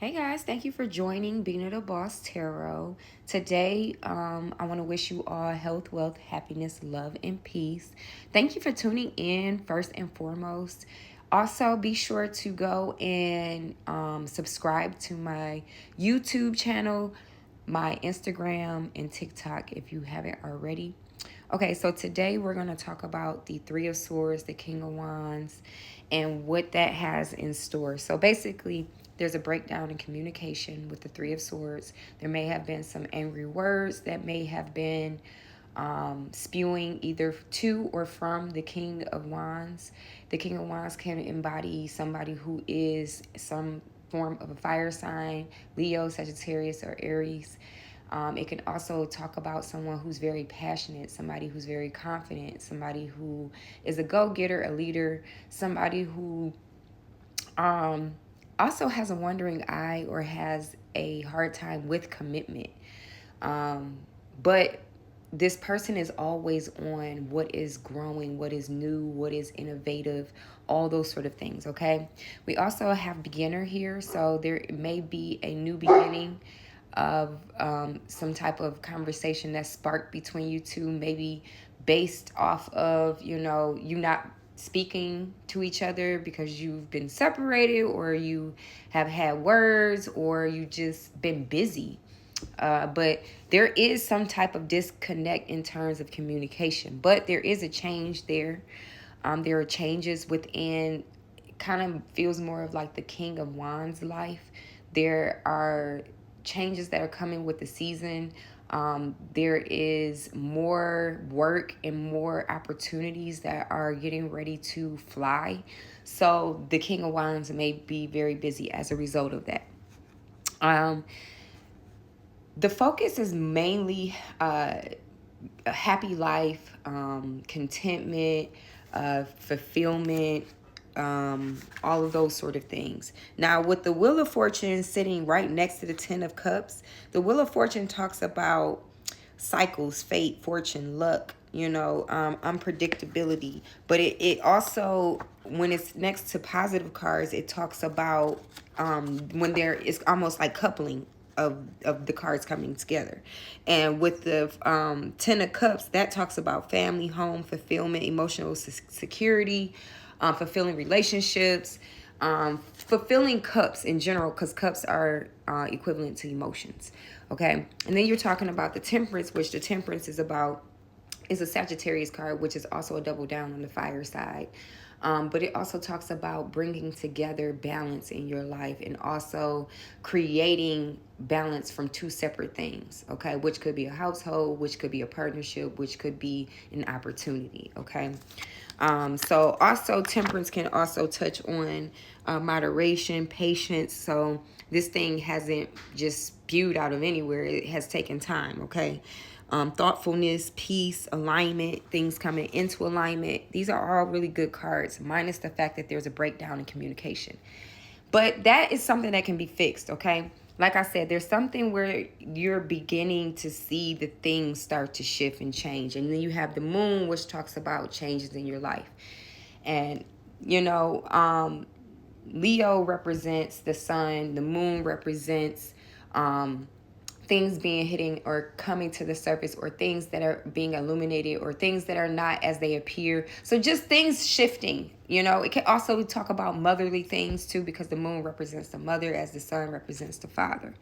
Hey guys, thank you for joining Being the Boss Tarot. Today, I want to wish you all health, wealth, happiness, love, and peace. Thank you for tuning in first and foremost. Also, be sure to go and subscribe to my YouTube channel, my Instagram, and TikTok if you haven't already. Okay, so today we're going to talk about the Three of Swords, the King of Wands, and what that has in store. So basically, there's a breakdown in communication with the Three of Swords. There may have been some angry words that may have been spewing either to or from the King of Wands. The King of Wands can embody somebody who is some form of a fire sign, Leo, Sagittarius, or Aries. It can also talk about someone who's very passionate, somebody who's very confident, somebody who is a go-getter, a leader, somebody who also has a wandering eye or has a hard time with commitment. But this person is always on what is growing, what is new, what is innovative, all those sort of things, okay? We also have beginner here, so there may be a new beginning of some type of conversation that sparked between you two, maybe based off of, you not speaking to each other because you've been separated or you have had words or you just been busy. But there is some type of disconnect in terms of communication, but there is a change there. There are changes within, kind of feels more of like the King of Wands life. There are changes that are coming with the season. There is more work and more opportunities that are getting ready to fly. So the King of Wands may be very busy as a result of that. The focus is mainly a happy life, contentment, fulfillment, all of those sort of things. Now, with the Wheel of Fortune sitting right next to the Ten of Cups, the Wheel of Fortune talks about cycles, fate, fortune, luck, unpredictability. But it also, when it's next to positive cards, it talks about when there is almost like coupling of the cards coming together. And with the Ten of Cups, that talks about family, home, fulfillment, emotional security, fulfilling relationships, fulfilling cups in general, because cups are equivalent to emotions. Okay. And then you're talking about the Temperance, which the Temperance is a Sagittarius card, which is also a double down on the fire side. But it also talks about bringing together balance in your life and also creating balance from two separate things, okay? Which could be a household, which could be a partnership, which could be an opportunity, okay? So also Temperance can also touch on moderation, patience. So this thing hasn't just spewed out of anywhere. It has taken time, okay? Thoughtfulness, peace, alignment, things coming into alignment. These are all really good cards, minus the fact that there's a breakdown in communication. But that is something that can be fixed, okay? Like I said, there's something where you're beginning to see the things start to shift and change. And then you have the moon, which talks about changes in your life. And, Leo represents the sun. The moon represents things being hitting or coming to the surface, or things that are being illuminated, or things that are not as they appear. So just things shifting, It can also talk about motherly things too, because the moon represents the mother as the sun represents the father.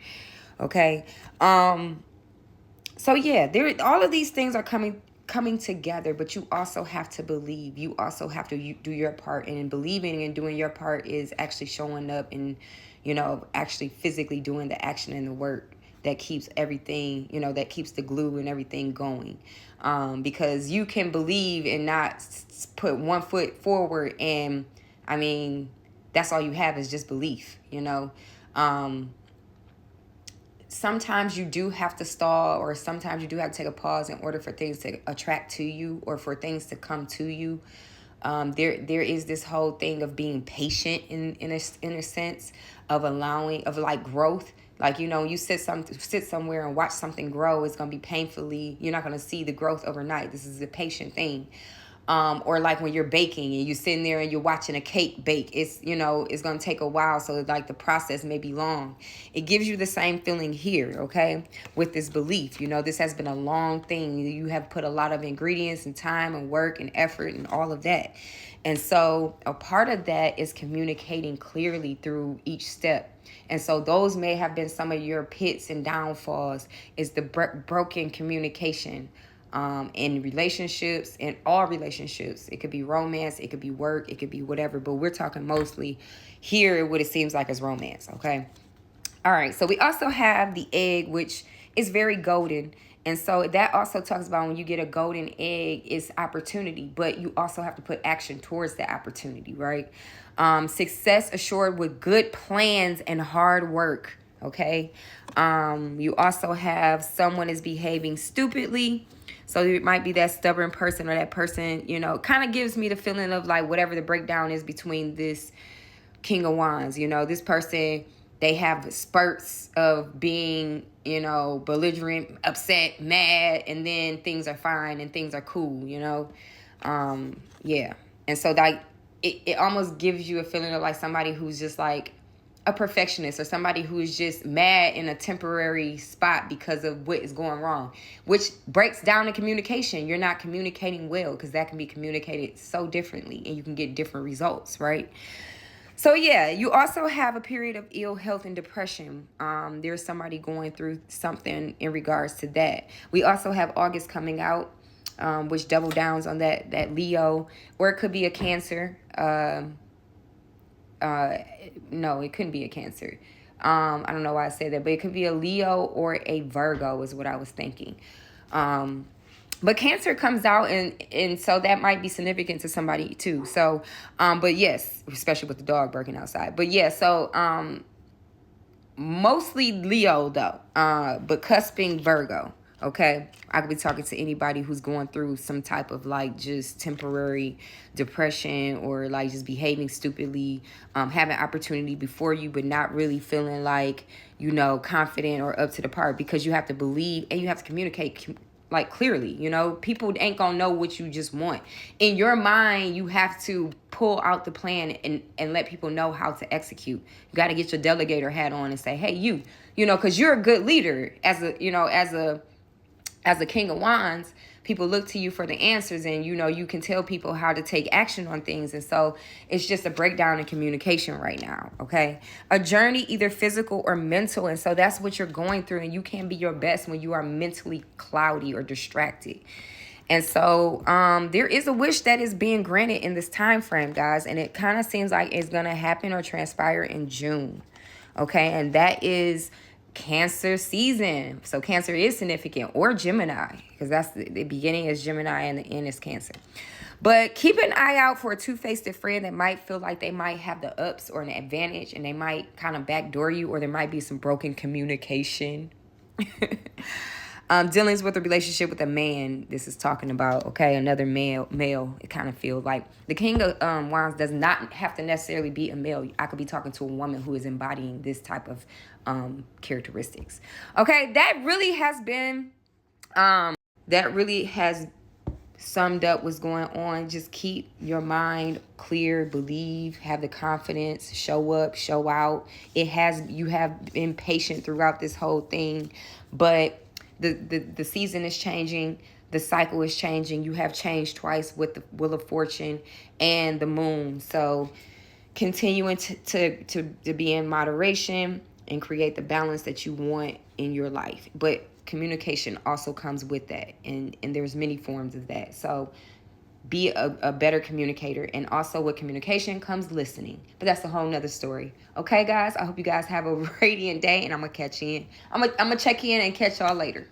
Okay. So yeah, all of these things are coming together, but you also have to believe. You also have to do your part, and in believing and doing your part is actually showing up and actually physically doing the action and the work that keeps everything, that keeps the glue and everything going. Because you can believe and not put one foot forward, and that's all you have is just belief. Sometimes you do have to stall, or sometimes you do have to take a pause in order for things to attract to you, or for things to come to you. There is this whole thing of being patient in a sense of allowing, of like growth. Like, you sit somewhere and watch something grow. It's going to be painfully, you're not going to see the growth overnight. This is a patient thing. Or like when you're baking and you're sitting there and you're watching a cake bake, it's, you know, it's going to take a while. So like the process may be long. It gives you the same feeling here, okay, with this belief. You know, this has been a long thing. You have put a lot of ingredients and time and work and effort and all of that. And so a part of that is communicating clearly through each step. And so those may have been some of your pits and downfalls, is the broken communication in relationships, in all relationships. It could be romance, it could be work, it could be whatever, but we're talking mostly here what it seems like is romance, okay? All right, so we also have the egg, which is very golden. And so that also talks about when you get a golden egg, it's opportunity, but you also have to put action towards that opportunity, right? Success assured with good plans and hard work, okay? You also have someone is behaving stupidly. So it might be that stubborn person, or that person, you know, kind of gives me the feeling of like whatever the breakdown is between this King of Wands. You know, this person, they have spurts of being, you know, belligerent, upset, mad, and then things are fine and things are cool, you know. Yeah. And so like it almost gives you a feeling of like somebody who's just like a perfectionist, or somebody who is just mad in a temporary spot because of what is going wrong, which breaks down the communication. You're not communicating well, because that can be communicated so differently and you can get different results, right? So yeah, you also have a period of ill health and depression. There's somebody going through something in regards to that. We also have August coming out, which double downs on that Leo, or it could be a Cancer. No, it couldn't be a Cancer. I don't know why I said that, but it could be a Leo or a Virgo is what I was thinking. But Cancer comes out, and so that might be significant to somebody too. So, but yes, especially with the dog barking outside. But yeah, so mostly Leo though, but cusping Virgo. Okay, I could be talking to anybody who's going through some type of like just temporary depression, or like just behaving stupidly, having opportunity before you, but not really feeling like, you know, confident or up to the part, because you have to believe and you have to communicate like clearly. You know, people ain't gonna know what you just want. In your mind, you have to pull out the plan and let people know how to execute. You got to get your delegator hat on and say, hey, you know, because you're a good leader as a, you know, as a King of Wands. People look to you for the answers, and, you know, you can tell people how to take action on things. And so it's just a breakdown in communication right now, okay? A journey, either physical or mental. And so that's what you're going through, and you can't be your best when you are mentally cloudy or distracted. And so there is a wish that is being granted in this time frame, guys. And it kind of seems like it's going to happen or transpire in June, okay? And that is Cancer season. So Cancer is significant, or Gemini, because that's the beginning is Gemini and the end is Cancer. But keep an eye out for a two-faced friend that might feel like they might have the ups or an advantage, and they might kind of backdoor you, or there might be some broken communication. Dealings with a relationship with a man, this is talking about, okay, another male. It kind of feels like the King of Wands does not have to necessarily be a male. I could be talking to a woman who is embodying this type of characteristics. Okay, that really has summed up what's going on. Just keep your mind clear, believe, have the confidence, show up, show out. You have been patient throughout this whole thing, but the season is changing, the cycle is changing. You have changed twice with the Wheel of Fortune and the Moon. So continuing to be in moderation and create the balance that you want in your life. But communication also comes with that, and there's many forms of that. So be a better communicator. And also with communication comes listening. But that's a whole nother story. Okay, guys, I hope you guys have a radiant day, and I'm going to check in and catch y'all later.